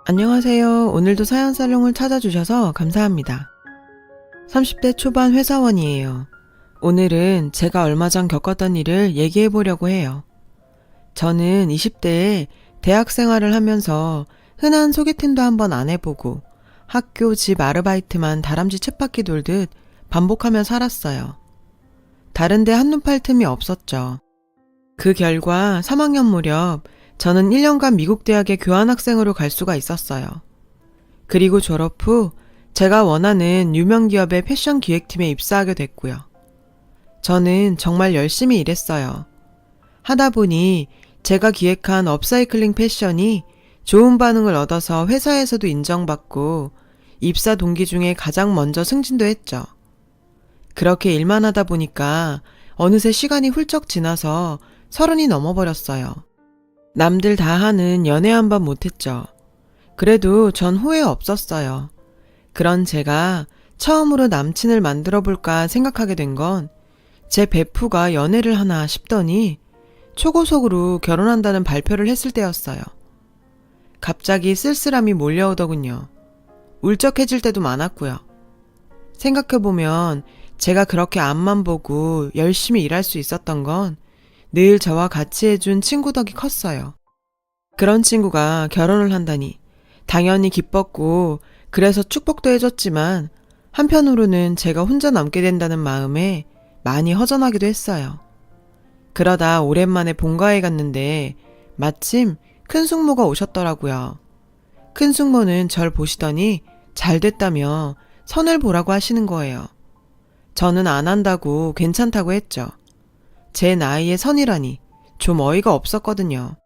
안녕하세요. 오늘도 사연살롱을 찾아주셔서 감사합니다. 30대 초반 회사원이에요. 오늘은 제가 얼마 전 겪었던 일을 얘기해 보려고 해요. 저는 20대에 대학 생활을 하면서 흔한 소개팅도 한번 안 해보고 학교, 집 아르바이트만 다람쥐 쳇바퀴 돌듯 반복하며 살았어요. 다른데 한눈 팔 틈이 없었죠. 그 결과 3학년 무렵 저는 1년간 미국 대학에 교환학생으로 갈 수가 있었어요. 그리고 졸업 후 제가 원하는 유명 기업의 패션 기획팀에 입사하게 됐고요. 저는 정말 열심히 일했어요. 하다 보니 제가 기획한 업사이클링 패션이 좋은 반응을 얻어서 회사에서도 인정받고 입사 동기 중에 가장 먼저 승진도 했죠. 그렇게 일만 하다 보니까 어느새 시간이 훌쩍 지나서 30이 넘어버렸어요. 남들 다 하는 연애 한 번 못했죠. 그래도 전 후회 없었어요. 그런 제가 처음으로 남친을 만들어 볼까 생각하게 된 건 제 베프가 연애를 하나 싶더니 초고속으로 결혼한다는 발표를 했을 때였어요. 갑자기 쓸쓸함이 몰려오더군요. 울적해질 때도 많았고요. 생각해보면 제가 그렇게 앞만 보고 열심히 일할 수 있었던 건 늘 저와 같이 해준 친구 덕이 컸어요. 그런 친구가 결혼을 한다니 당연히 기뻤고 그래서 축복도 해줬지만 한편으로는 제가 혼자 남게 된다는 마음에 많이 허전하기도 했어요. 그러다 오랜만에 본가에 갔는데 마침 큰 숙모가 오셨더라고요. 큰 숙모는 절 보시더니 잘 됐다며 선을 보라고 하시는 거예요. 저는 안 한다고 괜찮다고 했죠. 제 나이에 선이라니 좀 어이가 없었거든요.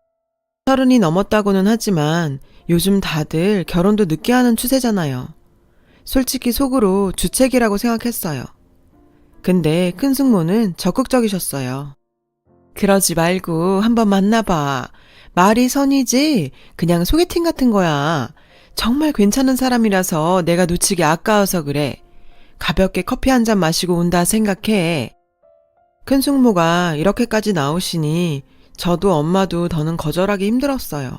30이 넘었다고는 하지만 요즘 다들 결혼도 늦게 하는 추세잖아요. 솔직히 속으로 주책이라고 생각했어요. 근데 큰 숙모는 적극적이셨어요. 그러지 말고 한번 만나봐. 말이 선이지 그냥 소개팅 같은 거야. 정말 괜찮은 사람이라서 내가 놓치기 아까워서 그래. 가볍게 커피 한 잔 마시고 온다 생각해. 큰 숙모가 이렇게까지 나오시니 저도 엄마도 더는 거절하기 힘들었어요.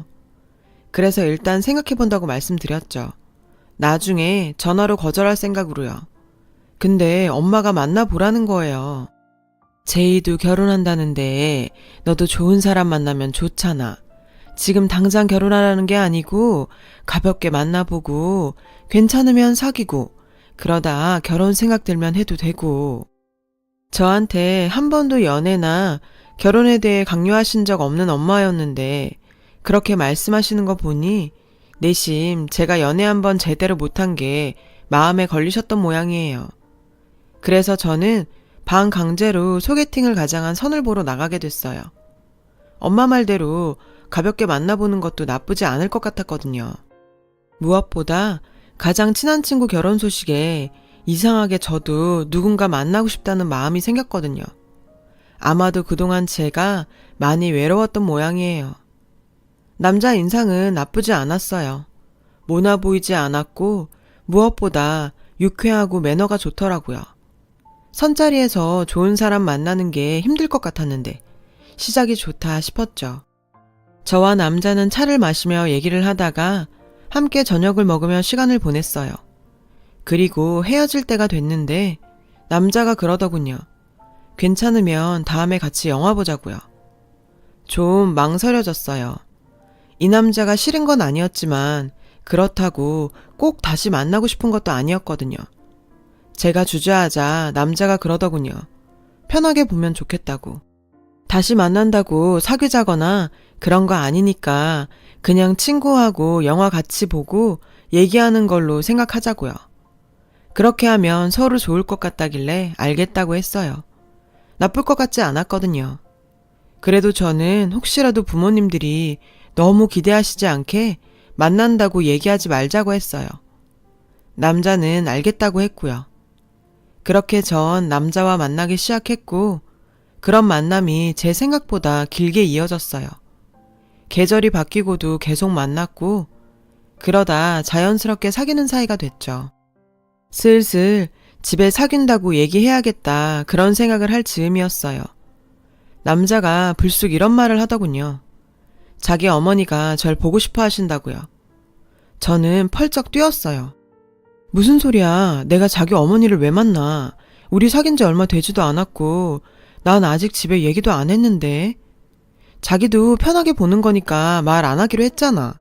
그래서 일단 생각해본다고 말씀드렸죠. 나중에 전화로 거절할 생각으로요. 근데 엄마가 만나보라는 거예요. 제이도 결혼한다는데 너도 좋은 사람 만나면 좋잖아. 지금 당장 결혼하라는 게 아니고 가볍게 만나보고 괜찮으면 사귀고 그러다 결혼 생각 들면 해도 되고. 저한테 한 번도 연애나 결혼에 대해 강요하신 적 없는 엄마였는데 그렇게 말씀하시는 거 보니 내심 제가 연애 한 번 제대로 못한 게 마음에 걸리셨던 모양이에요. 그래서 저는 반강제로 소개팅을 가장한 선을 보러 나가게 됐어요. 엄마 말대로 가볍게 만나보는 것도 나쁘지 않을 것 같았거든요. 무엇보다 가장 친한 친구 결혼 소식에 이상하게 저도 누군가 만나고 싶다는 마음이 생겼거든요. 아마도 그동안 제가 많이 외로웠던 모양이에요. 남자 인상은 나쁘지 않았어요. 모나 보이지 않았고 무엇보다 유쾌하고 매너가 좋더라고요. 선자리에서 좋은 사람 만나는 게 힘들 것 같았는데 시작이 좋다 싶었죠. 저와 남자는 차를 마시며 얘기를 하다가 함께 저녁을 먹으며 시간을 보냈어요. 그리고 헤어질 때가 됐는데 남자가 그러더군요. 괜찮으면 다음에 같이 영화 보자고요. 좀 망설여졌어요. 이 남자가 싫은 건 아니었지만 그렇다고 꼭 다시 만나고 싶은 것도 아니었거든요. 제가 주저하자 남자가 그러더군요. 편하게 보면 좋겠다고. 다시 만난다고 사귀자거나 그런 거 아니니까 그냥 친구하고 영화 같이 보고 얘기하는 걸로 생각하자고요. 그렇게 하면 서로 좋을 것 같다길래 알겠다고 했어요. 나쁠 것 같지 않았거든요. 그래도 저는 혹시라도 부모님들이 너무 기대하시지 않게 만난다고 얘기하지 말자고 했어요. 남자는 알겠다고 했고요. 그렇게 전 남자와 만나기 시작했고 그런 만남이 제 생각보다 길게 이어졌어요. 계절이 바뀌고도 계속 만났고 그러다 자연스럽게 사귀는 사이가 됐죠. 슬슬 집에 사귄다고 얘기해야겠다 그런 생각을 할 즈음이었어요. 남자가 불쑥 이런 말을 하더군요. 자기 어머니가 절 보고 싶어 하신다고요. 저는 펄쩍 뛰었어요. 무슨 소리야. 내가 자기 어머니를 왜 만나. 우리 사귄 지 얼마 되지도 않았고 난 아직 집에 얘기도 안 했는데. 자기도 편하게 보는 거니까 말 안 하기로 했잖아.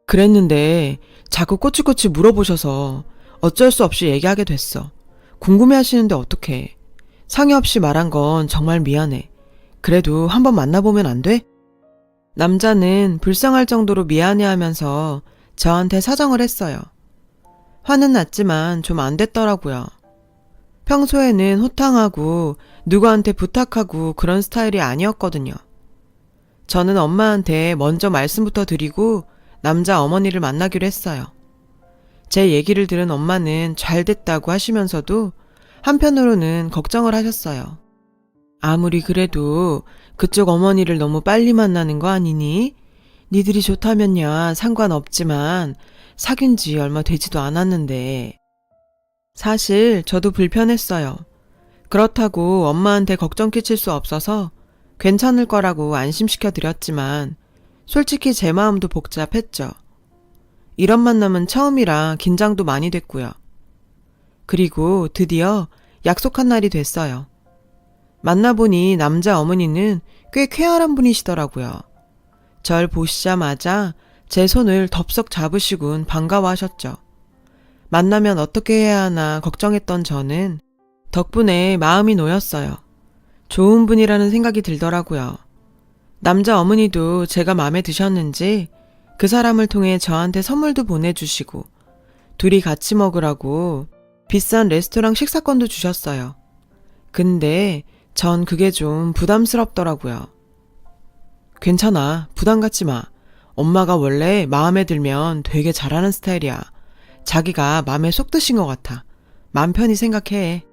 그랬는데 자꾸 꼬치꼬치 물어보셔서 어쩔 수 없이 얘기하게 됐어. 궁금해하시는데 어떡해. 상의 없이 말한 건 정말 미안해. 그래도 한번 만나보면 안 돼? 남자는 불쌍할 정도로 미안해하면서 저한테 사정을 했어요. 화는 났지만 좀 안 됐더라고요. 평소에는 호탕하고 누구한테 부탁하고 그런 스타일이 아니었거든요. 저는 엄마한테 먼저 말씀부터 드리고 남자 어머니를 만나기로 했어요. 제 얘기를 들은 엄마는 잘 됐다고 하시면서도 한편으로는 걱정을 하셨어요. 아무리 그래도 그쪽 어머니를 너무 빨리 만나는 거 아니니? 니들이 좋다면야 상관없지만 사귄 지 얼마 되지도 않았는데. 사실 저도 불편했어요. 그렇다고 엄마한테 걱정 끼칠 수 없어서 괜찮을 거라고 안심시켜 드렸지만 솔직히 제 마음도 복잡했죠. 이런 만남은 처음이라 긴장도 많이 됐고요. 그리고 드디어 약속한 날이 됐어요. 만나보니 남자 어머니는 꽤 쾌활한 분이시더라고요. 절 보시자마자 제 손을 덥석 잡으시곤 반가워하셨죠. 만나면 어떻게 해야 하나 걱정했던 저는 덕분에 마음이 놓였어요. 좋은 분이라는 생각이 들더라고요. 남자 어머니도 제가 마음에 드셨는지 그 사람을 통해 저한테 선물도 보내주시고 둘이 같이 먹으라고 비싼 레스토랑 식사권도 주셨어요. 근데 전 그게 좀 부담스럽더라고요. 괜찮아. 부담 갖지 마. 엄마가 원래 마음에 들면 되게 잘하는 스타일이야. 자기가 마음에 쏙 드신 것 같아. 맘 편히 생각해.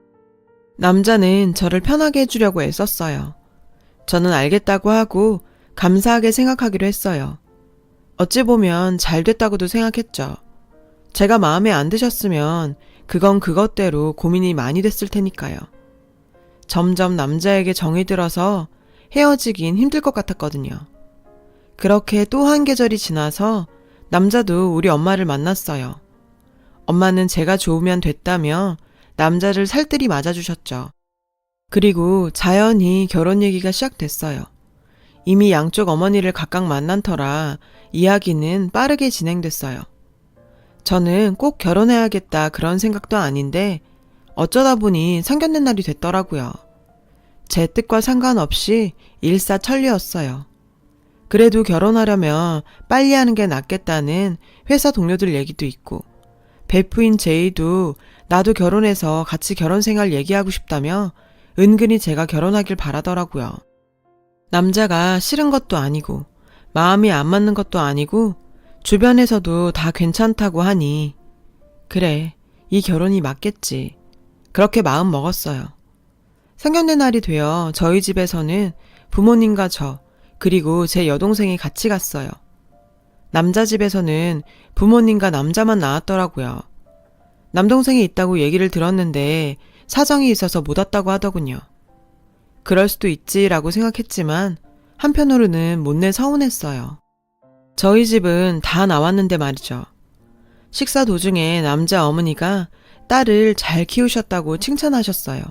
남자는 저를 편하게 해주려고 애썼어요. 저는 알겠다고 하고 감사하게 생각하기로 했어요. 어찌 보면 잘 됐다고도 생각했죠. 제가 마음에 안 드셨으면 그건 그것대로 고민이 많이 됐을 테니까요. 점점 남자에게 정이 들어서 헤어지긴 힘들 것 같았거든요. 그렇게 또 한 계절이 지나서 남자도 우리 엄마를 만났어요. 엄마는 제가 좋으면 됐다며 남자를 살뜰히 맞아주셨죠. 그리고 자연히 결혼 얘기가 시작됐어요. 이미 양쪽 어머니를 각각 만난 터라 이야기는 빠르게 진행됐어요. 저는 꼭 결혼해야겠다 그런 생각도 아닌데 어쩌다 보니 상견례 날이 됐더라고요. 제 뜻과 상관없이 일사천리였어요. 그래도 결혼하려면 빨리 하는 게 낫겠다는 회사 동료들 얘기도 있고 베프인 제이도 나도 결혼해서 같이 결혼 생활 얘기하고 싶다며 은근히 제가 결혼하길 바라더라고요. 남자가 싫은 것도 아니고 마음이 안 맞는 것도 아니고 주변에서도 다 괜찮다고 하니 그래, 이 결혼이 맞겠지. 그렇게 마음 먹었어요. 상견례 날이 되어 저희 집에서는 부모님과 저 그리고 제 여동생이 같이 갔어요. 남자 집에서는 부모님과 남자만 나왔더라고요. 남동생이 있다고 얘기를 들었는데 사정이 있어서 못 왔다고 하더군요. 그럴 수도 있지라고 생각했지만 한편으로는 못내 서운했어요. 저희 집은 다 나왔는데 말이죠. 식사 도중에 남자 어머니가 딸을 잘 키우셨다고 칭찬하셨어요.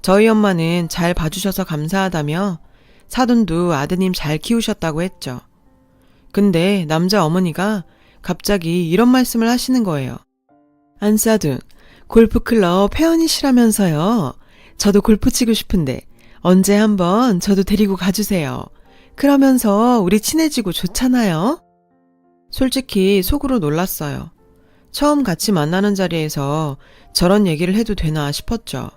저희 엄마는 잘 봐주셔서 감사하다며 사돈도 아드님 잘 키우셨다고 했죠. 근데 남자 어머니가 갑자기 이런 말씀을 하시는 거예요. 안사돈, 골프클럽 회원이시라면서요. 저도 골프 치고 싶은데 언제 한번 저도 데리고 가주세요. 그러면서 우리 친해지고 좋잖아요. 솔직히 속으로 놀랐어요. 처음 같이 만나는 자리에서 저런 얘기를 해도 되나 싶었죠.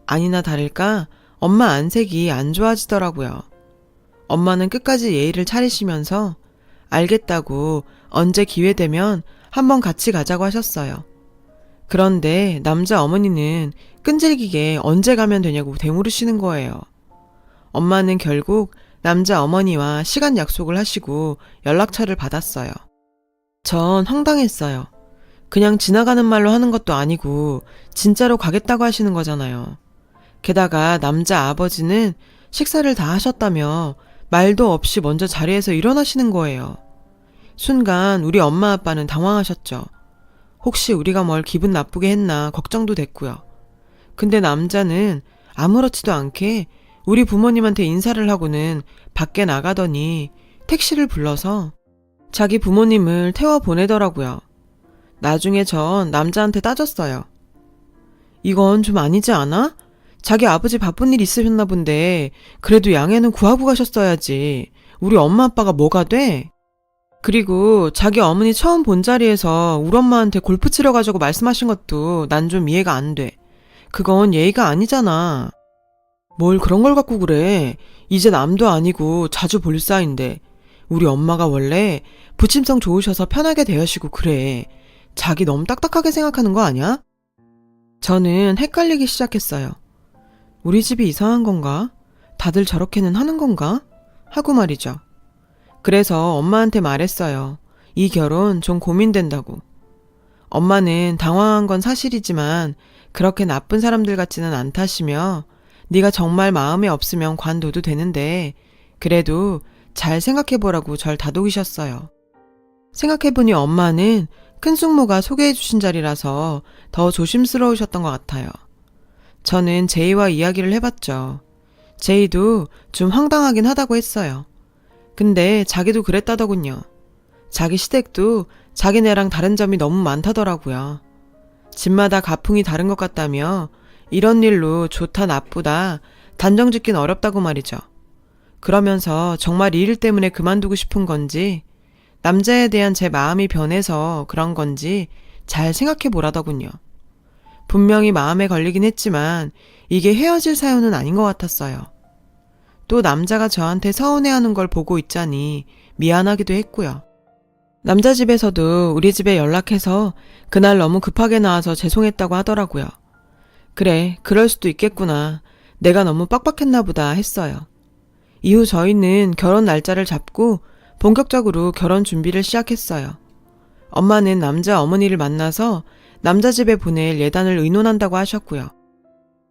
아니나 다를까 엄마 안색이 안 좋아지더라고요. 엄마는 끝까지 예의를 차리시면서 알겠다고 언제 기회 되면 한번 같이 가자고 하셨어요. 그런데 남자 어머니는 끈질기게 언제 가면 되냐고 되물으시는 거예요. 엄마는 결국 남자 어머니와 시간 약속을 하시고 연락처를 받았어요. 전 황당했어요. 그냥 지나가는 말로 하는 것도 아니고 진짜로 가겠다고 하시는 거잖아요. 게다가 남자 아버지는 식사를 다 하셨다며 말도 없이 먼저 자리에서 일어나시는 거예요. 순간 우리 엄마 아빠는 당황하셨죠. 혹시 우리가 뭘 기분 나쁘게 했나 걱정도 됐고요. 근데 남자는 아무렇지도 않게 우리 부모님한테 인사를 하고는 밖에 나가더니 택시를 불러서 자기 부모님을 태워 보내더라고요. 나중에 전 남자한테 따졌어요. 이건 좀 아니지 않아? 자기 아버지 바쁜 일 있으셨나 본데 그래도 양해는 구하고 가셨어야지. 우리 엄마 아빠가 뭐가 돼? 그리고 자기 어머니 처음 본 자리에서 우리 엄마한테 골프 치러 가자고 말씀하신 것도 난 좀 이해가 안 돼. 그건 예의가 아니잖아. 뭘 그런 걸 갖고 그래. 이제 남도 아니고 자주 볼 사이인데. 우리 엄마가 원래 부침성 좋으셔서 편하게 대하시고 그래. 자기 너무 딱딱하게 생각하는 거 아니야? 저는 헷갈리기 시작했어요. 우리 집이 이상한 건가? 다들 저렇게는 하는 건가? 하고 말이죠. 그래서 엄마한테 말했어요. 이 결혼 좀 고민된다고. 엄마는 당황한 건 사실이지만 그렇게 나쁜 사람들 같지는 않다시며 네가 정말 마음에 없으면 관둬도 되는데 그래도 잘 생각해보라고 절 다독이셨어요. 생각해보니 엄마는 큰 숙모가 소개해주신 자리라서 더 조심스러우셨던 것 같아요. 저는 제이와 이야기를 해봤죠. 제이도 좀 황당하긴 하다고 했어요. 근데 자기도 그랬다더군요. 자기 시댁도 자기네랑 다른 점이 너무 많다더라고요. 집마다 가풍이 다른 것 같다며 이런 일로 좋다 나쁘다 단정 짓긴 어렵다고 말이죠. 그러면서 정말 이 일 때문에 그만두고 싶은 건지 남자에 대한 제 마음이 변해서 그런 건지 잘 생각해 보라더군요. 분명히 마음에 걸리긴 했지만 이게 헤어질 사연은 아닌 것 같았어요. 또 남자가 저한테 서운해하는 걸 보고 있자니 미안하기도 했고요. 남자 집에서도 우리 집에 연락해서 그날 너무 급하게 나와서 죄송했다고 하더라고요. 그래, 그럴 수도 있겠구나. 내가 너무 빡빡했나 보다 했어요. 이후 저희는 결혼 날짜를 잡고 본격적으로 결혼 준비를 시작했어요. 엄마는 남자 어머니를 만나서 남자 집에 보낼 예단을 의논한다고 하셨고요.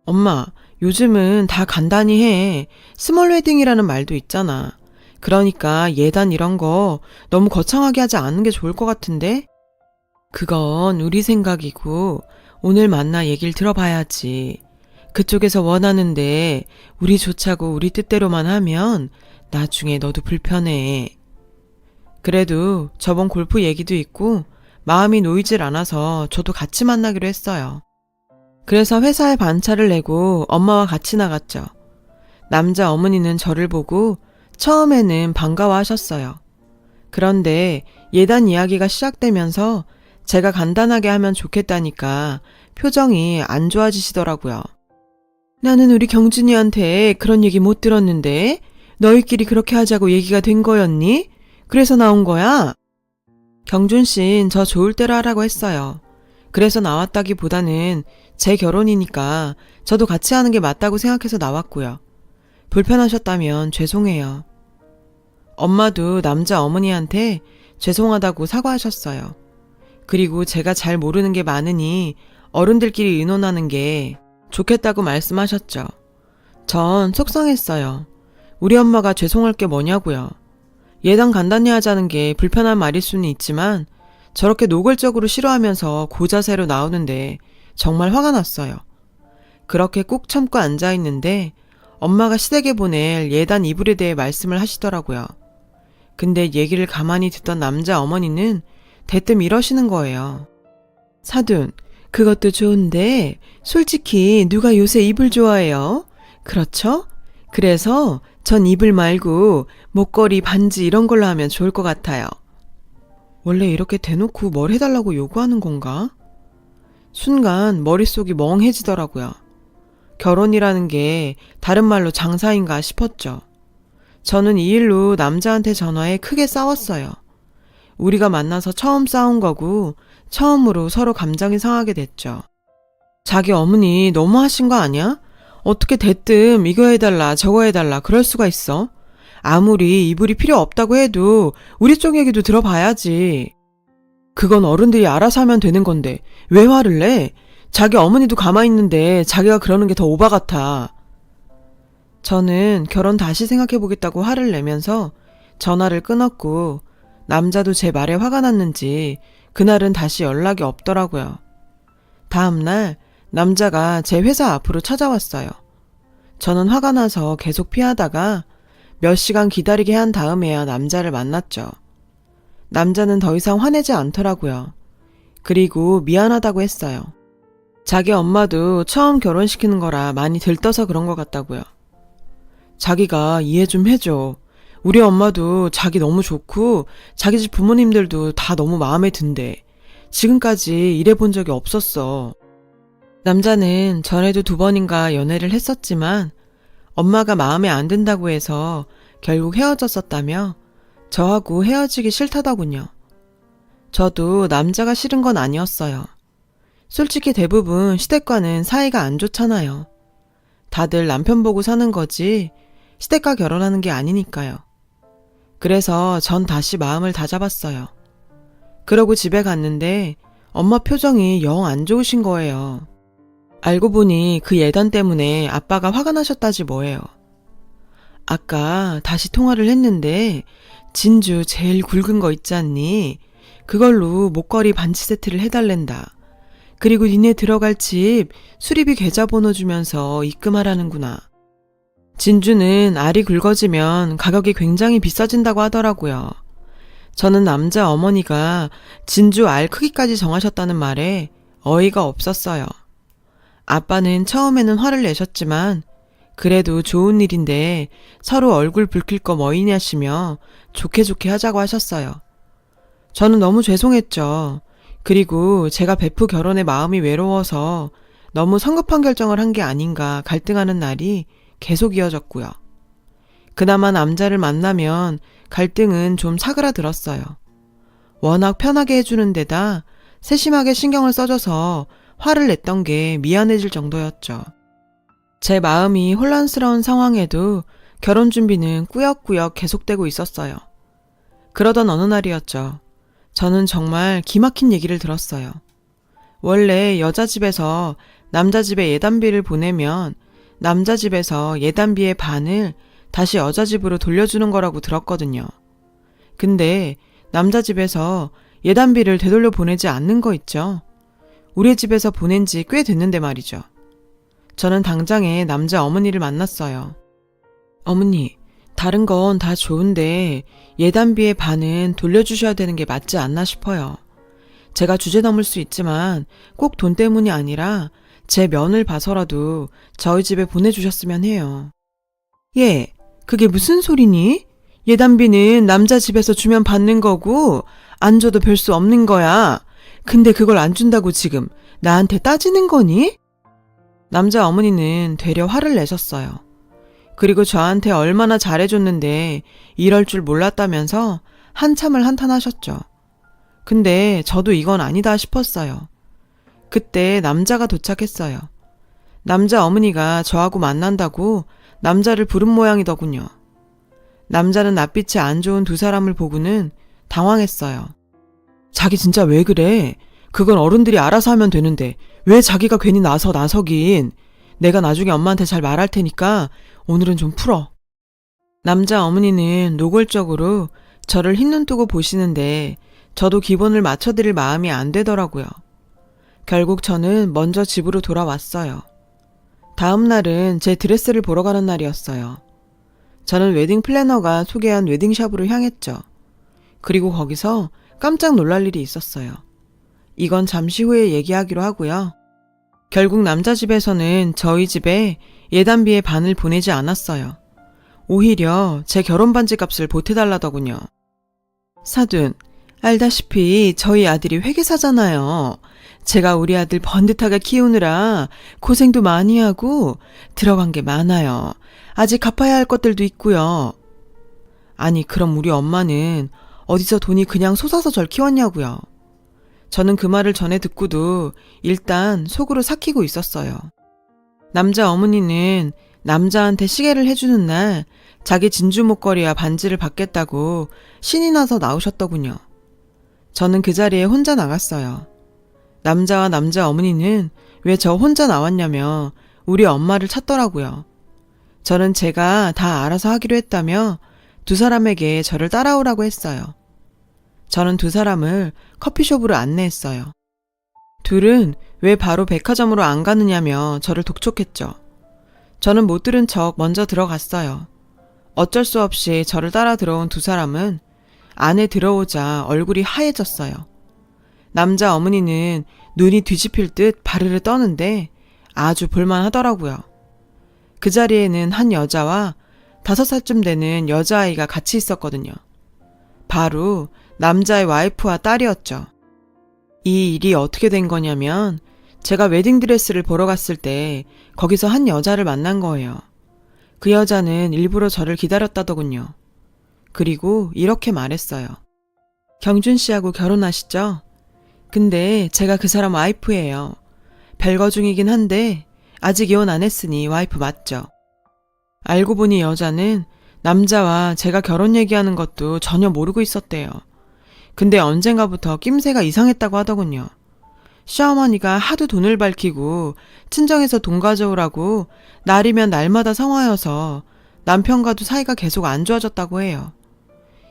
엄마, 요즘은 다 간단히 해. 스몰 웨딩이라는 말도 있잖아. 그러니까 예단 이런 거 너무 거창하게 하지 않은 게 좋을 것 같은데? 그건 우리 생각이고 오늘 만나 얘기를 들어봐야지. 그쪽에서 원하는데 우리 좋자고 우리 뜻대로만 하면 나중에 너도 불편해. 그래도 저번 골프 얘기도 있고 마음이 놓이질 않아서 저도 같이 만나기로 했어요. 그래서 회사에 반차를 내고 엄마와 같이 나갔죠. 남자 어머니는 저를 보고 처음에는 반가워하셨어요. 그런데 예단 이야기가 시작되면서 제가 간단하게 하면 좋겠다니까 표정이 안 좋아지시더라고요. 나는 우리 경준이한테 그런 얘기 못 들었는데 너희끼리 그렇게 하자고 얘기가 된 거였니? 그래서 나온 거야? 경준 씨는 저 좋을 대로 하라고 했어요. 그래서 나왔다기보다는 제 결혼이니까 저도 같이 하는 게 맞다고 생각해서 나왔고요. 불편하셨다면 죄송해요. 엄마도 남자 어머니한테 죄송하다고 사과하셨어요. 그리고 제가 잘 모르는 게 많으니 어른들끼리 의논하는 게 좋겠다고 말씀하셨죠. 전 속상했어요. 우리 엄마가 죄송할 게 뭐냐고요. 예단 간단히 하자는 게 불편한 말일 수는 있지만 저렇게 노골적으로 싫어하면서 고자세로 나오는데 정말 화가 났어요. 그렇게 꾹 참고 앉아있는데 엄마가 시댁에 보낼 예단 이불에 대해 말씀을 하시더라고요. 근데 얘기를 가만히 듣던 남자 어머니는 대뜸 이러시는 거예요. 사돈, 그것도 좋은데 솔직히 누가 요새 이불 좋아해요? 그렇죠? 그래서 전 이불 말고 목걸이, 반지 이런 걸로 하면 좋을 것 같아요. 원래 이렇게 대놓고 뭘 해달라고 요구하는 건가? 순간 머릿속이 멍해지더라고요. 결혼이라는 게 다른 말로 장사인가 싶었죠. 저는 이 일로 남자한테 전화해 크게 싸웠어요. 우리가 만나서 처음 싸운 거고 처음으로 서로 감정이 상하게 됐죠. 자기 어머니 너무 하신 거 아니야? 어떻게 대뜸 이거 해달라 저거 해달라 그럴 수가 있어? 아무리 이불이 필요 없다고 해도 우리 쪽 얘기도 들어봐야지. 그건 어른들이 알아서 하면 되는 건데 왜 화를 내? 자기 어머니도 가만히 있는데 자기가 그러는 게 더 오바 같아. 저는 결혼 다시 생각해보겠다고 화를 내면서 전화를 끊었고 남자도 제 말에 화가 났는지 그날은 다시 연락이 없더라고요. 다음날 남자가 제 회사 앞으로 찾아왔어요. 저는 화가 나서 계속 피하다가 몇 시간 기다리게 한 다음에야 남자를 만났죠. 남자는 더 이상 화내지 않더라고요. 그리고 미안하다고 했어요. 자기 엄마도 처음 결혼시키는 거라 많이 들떠서 그런 것 같다고요. 자기가 이해 좀 해줘. 우리 엄마도 자기 너무 좋고 자기 집 부모님들도 다 너무 마음에 든대. 지금까지 이래본 적이 없었어. 남자는 전에도 2번인가 연애를 했었지만 엄마가 마음에 안 든다고 해서 결국 헤어졌었다며 저하고 헤어지기 싫다더군요. 저도 남자가 싫은 건 아니었어요. 솔직히 대부분 시댁과는 사이가 안 좋잖아요. 다들 남편 보고 사는 거지 시댁과 결혼하는 게 아니니까요. 그래서 전 다시 마음을 다잡았어요. 그러고 집에 갔는데 엄마 표정이 영 안 좋으신 거예요. 알고 보니 그 예단 때문에 아빠가 화가 나셨다지 뭐예요. 아까 다시 통화를 했는데 진주 제일 굵은 거 있지 않니? 그걸로 목걸이 반지 세트를 해달랜다. 그리고 니네 들어갈 집 수리비 계좌번호 주면서 입금하라는구나. 진주는 알이 굵어지면 가격이 굉장히 비싸진다고 하더라고요. 저는 남자 어머니가 진주 알 크기까지 정하셨다는 말에 어이가 없었어요. 아빠는 처음에는 화를 내셨지만 그래도 좋은 일인데 서로 얼굴 붉힐 거 뭐이냐시며 좋게 하자고 하셨어요. 저는 너무 죄송했죠. 그리고 제가 베프 결혼에 마음이 외로워서 너무 성급한 결정을 한 게 아닌가 갈등하는 날이 계속 이어졌고요. 그나마 남자를 만나면 갈등은 좀 사그라들었어요. 워낙 편하게 해주는 데다 세심하게 신경을 써줘서 화를 냈던 게 미안해질 정도였죠. 제 마음이 혼란스러운 상황에도 결혼 준비는 꾸역꾸역 계속되고 있었어요. 그러던 어느 날이었죠. 저는 정말 기막힌 얘기를 들었어요. 원래 여자 집에서 남자 집에 예단비를 보내면 남자 집에서 예단비의 반을 다시 여자 집으로 돌려주는 거라고 들었거든요. 근데 남자 집에서 예단비를 되돌려 보내지 않는 거 있죠? 우리 집에서 보낸 지 꽤 됐는데 말이죠. 저는 당장에 남자 어머니를 만났어요. 어머니, 다른 건 다 좋은데 예단비의 반은 돌려주셔야 되는 게 맞지 않나 싶어요. 제가 주제 넘을 수 있지만 꼭 돈 때문이 아니라 제 면을 봐서라도 저희 집에 보내주셨으면 해요. 예, 그게 무슨 소리니? 예단비는 남자 집에서 주면 받는 거고 안 줘도 별 수 없는 거야. 근데 그걸 안 준다고 지금 나한테 따지는 거니? 남자 어머니는 되려 화를 내셨어요. 그리고 저한테 얼마나 잘해줬는데 이럴 줄 몰랐다면서 한참을 한탄하셨죠. 근데 저도 이건 아니다 싶었어요. 그때 남자가 도착했어요. 남자 어머니가 저하고 만난다고 남자를 부른 모양이더군요. 남자는 낯빛이 안 좋은 2사람을 보고는 당황했어요. 자기 진짜 왜 그래? 그건 어른들이 알아서 하면 되는데 왜 자기가 괜히 나서긴. 내가 나중에 엄마한테 잘 말할 테니까 오늘은 좀 풀어. 남자 어머니는 노골적으로 저를 흰눈 뜨고 보시는데 저도 기본을 맞춰드릴 마음이 안 되더라고요. 결국 저는 먼저 집으로 돌아왔어요. 다음 날은 제 드레스를 보러 가는 날이었어요. 저는 웨딩 플래너가 소개한 웨딩샵으로 향했죠. 그리고 거기서 깜짝 놀랄 일이 있었어요. 이건 잠시 후에 얘기하기로 하고요. 결국 남자 집에서는 저희 집에 예단비의 반을 보내지 않았어요. 오히려 제 결혼 반지 값을 보태달라더군요. 사돈, 알다시피 저희 아들이 회계사잖아요. 제가 우리 아들 번듯하게 키우느라 고생도 많이 하고 들어간 게 많아요. 아직 갚아야 할 것들도 있고요. 아니, 그럼 우리 엄마는 어디서 돈이 그냥 솟아서 절 키웠냐고요. 저는 그 말을 전에 듣고도 일단 속으로 삭히고 있었어요. 남자 어머니는 남자한테 시계를 해주는 날 자기 진주 목걸이와 반지를 받겠다고 신이 나서 나오셨더군요. 저는 그 자리에 혼자 나갔어요. 남자와 남자 어머니는 왜 저 혼자 나왔냐며 우리 엄마를 찾더라고요. 저는 제가 다 알아서 하기로 했다며 2사람에게 저를 따라오라고 했어요. 저는 두 사람을 커피숍으로 안내했어요. 둘은 왜 바로 백화점으로 안 가느냐며 저를 독촉했죠. 저는 못 들은 척 먼저 들어갔어요. 어쩔 수 없이 저를 따라 들어온 두 사람은 안에 들어오자 얼굴이 하얘졌어요. 남자 어머니는 눈이 뒤집힐 듯 바르르 떠는데 아주 볼만하더라고요. 그 자리에는 한 여자와 5살쯤 되는 여자아이가 같이 있었거든요. 바로 남자의 와이프와 딸이었죠. 이 일이 어떻게 된 거냐면 제가 웨딩드레스를 보러 갔을 때 거기서 한 여자를 만난 거예요. 그 여자는 일부러 저를 기다렸다더군요. 그리고 이렇게 말했어요. 경준 씨하고 결혼하시죠? 근데 제가 그 사람 와이프예요. 별거 중이긴 한데 아직 이혼 안 했으니 와이프 맞죠? 알고 보니 여자는 남자와 제가 결혼 얘기하는 것도 전혀 모르고 있었대요. 근데 언젠가부터 낌새가 이상했다고 하더군요. 시어머니가 하도 돈을 밝히고 친정에서 돈 가져오라고 날이면 날마다 성화여서 남편과도 사이가 계속 안 좋아졌다고 해요.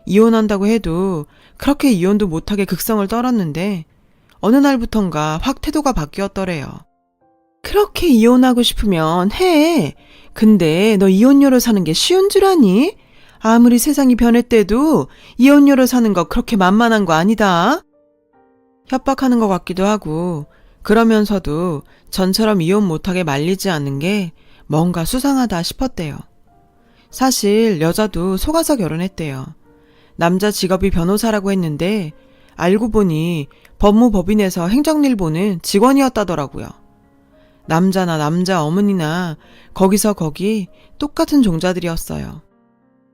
이혼한다고 해도 그렇게 이혼도 못하게 극성을 떨었는데 어느 날부턴가 확 태도가 바뀌었더래요. 그렇게 이혼하고 싶으면 해. 근데 너 이혼녀로 사는 게 쉬운 줄 아니? 아무리 세상이 변했대도 이혼녀로 사는 거 그렇게 만만한 거 아니다. 협박하는 것 같기도 하고 그러면서도 전처럼 이혼 못하게 말리지 않는 게 뭔가 수상하다 싶었대요. 사실 여자도 속아서 결혼했대요. 남자 직업이 변호사라고 했는데 알고 보니 법무법인에서 행정일 보는 직원이었다더라고요. 남자나 남자 어머니나 거기서 거기 똑같은 종자들이었어요.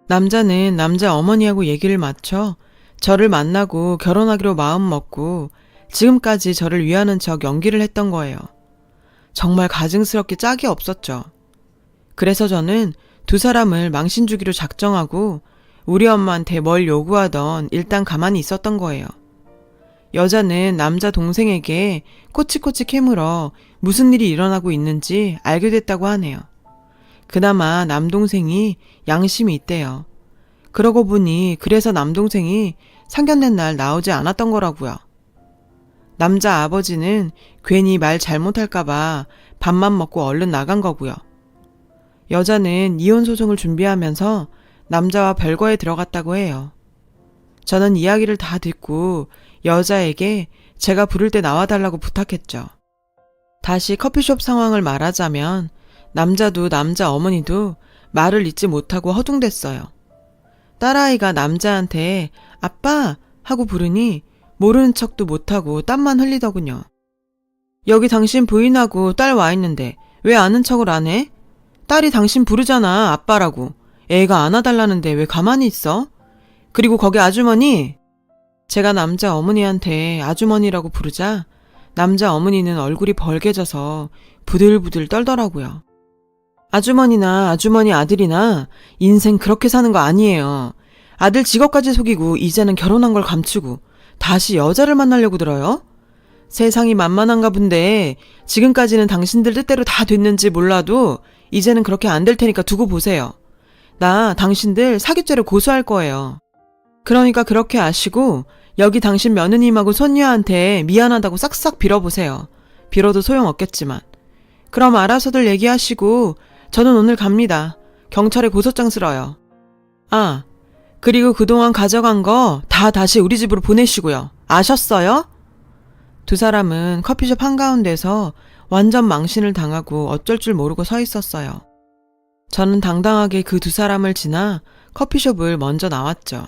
남자는 남자 어머니하고 얘기를 맞춰 저를 만나고 결혼하기로 마음 먹고 지금까지 저를 위하는 척 연기를 했던 거예요. 정말 가증스럽게 짝이 없었죠. 그래서 저는 두 사람을 망신 주기로 작정하고 우리 엄마한테 뭘 요구하던 일단 가만히 있었던 거예요. 여자는 남자 동생에게 코치코치 캐물어 무슨 일이 일어나고 있는지 알게 됐다고 하네요. 그나마 남동생이 양심이 있대요. 그러고 보니 그래서 남동생이 상견례 날 나오지 않았던 거라고요. 남자 아버지는 괜히 말 잘못할까봐 밥만 먹고 얼른 나간 거고요. 여자는 이혼 소송을 준비하면서 남자와 별거에 들어갔다고 해요. 저는 이야기를 다 듣고 여자에게 제가 부를 때 나와달라고 부탁했죠. 다시 커피숍 상황을 말하자면 남자도 남자 어머니도 말을 잇지 못하고 허둥댔어요. 딸아이가 남자한테 아빠 하고 부르니 모르는 척도 못하고 땀만 흘리더군요. 여기 당신 부인하고 딸 와 있는데 왜 아는 척을 안 해? 딸이 당신 부르잖아 아빠라고. 애가 안아달라는데 왜 가만히 있어? 그리고 거기 아주머니. 제가 남자 어머니한테 아주머니라고 부르자 남자 어머니는 얼굴이 벌개져서 부들부들 떨더라고요. 아주머니나 아주머니 아들이나 인생 그렇게 사는 거 아니에요. 아들 직업까지 속이고 이제는 결혼한 걸 감추고 다시 여자를 만나려고 들어요? 세상이 만만한가 본데 지금까지는 당신들 뜻대로 다 됐는지 몰라도 이제는 그렇게 안 될 테니까 두고 보세요. 나 당신들 사기죄로 고소할 거예요. 그러니까 그렇게 아시고 여기 당신 며느님하고 손녀한테 미안하다고 싹싹 빌어보세요. 빌어도 소용없겠지만. 그럼 알아서들 얘기하시고 저는 오늘 갑니다. 경찰에 고소장 쓸어요. 아, 그리고 그동안 가져간 거 다 다시 우리 집으로 보내시고요. 아셨어요? 두 사람은 커피숍 한가운데서 완전 망신을 당하고 어쩔 줄 모르고 서 있었어요. 저는 당당하게 그 두 사람을 지나 커피숍을 먼저 나왔죠.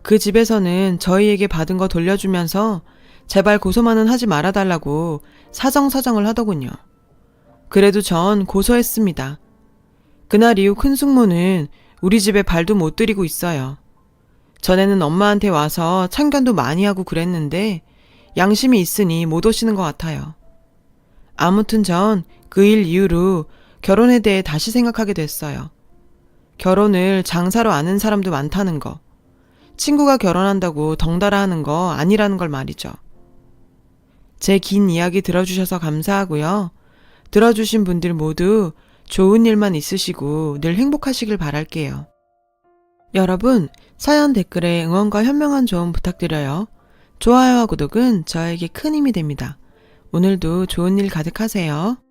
그 집에서는 저희에게 받은 거 돌려주면서 제발 고소만은 하지 말아달라고 사정사정을 하더군요. 그래도 전 고소했습니다. 그날 이후 큰 숙모는 우리 집에 발도 못 들이고 있어요. 전에는 엄마한테 와서 참견도 많이 하고 그랬는데 양심이 있으니 못 오시는 것 같아요. 아무튼 전 그 일 이후로 결혼에 대해 다시 생각하게 됐어요. 결혼을 장사로 아는 사람도 많다는 거. 친구가 결혼한다고 덩달아 하는 거 아니라는 걸 말이죠. 제 긴 이야기 들어주셔서 감사하고요. 들어주신 분들 모두 좋은 일만 있으시고 늘 행복하시길 바랄게요. 여러분, 사연 댓글에 응원과 현명한 조언 부탁드려요. 좋아요와 구독은 저에게 큰 힘이 됩니다. 오늘도 좋은 일 가득하세요.